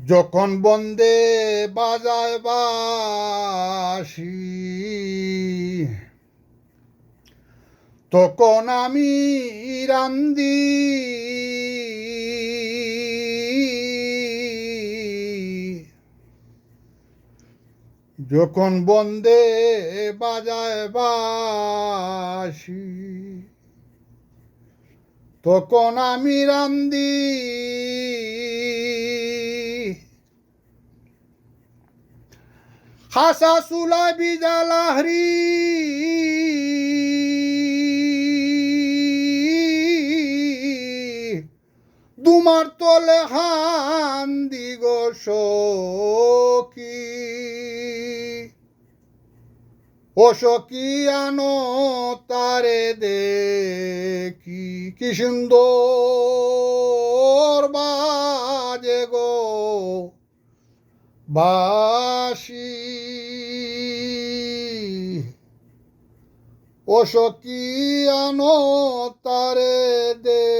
যখন বন্দে বাজায় বাঁশি তখন আমি রান্দি যখন বন্দে বাজায় বাঁশি তখন আমি রান্দি হাসা চুলায় বিজা লাহরি দুমার তলে হান্দি গো সখী ও সখী আনো তারে দেখি কি সুন্দর বাজে গো বাঁশি ও সখী আনো তারে দে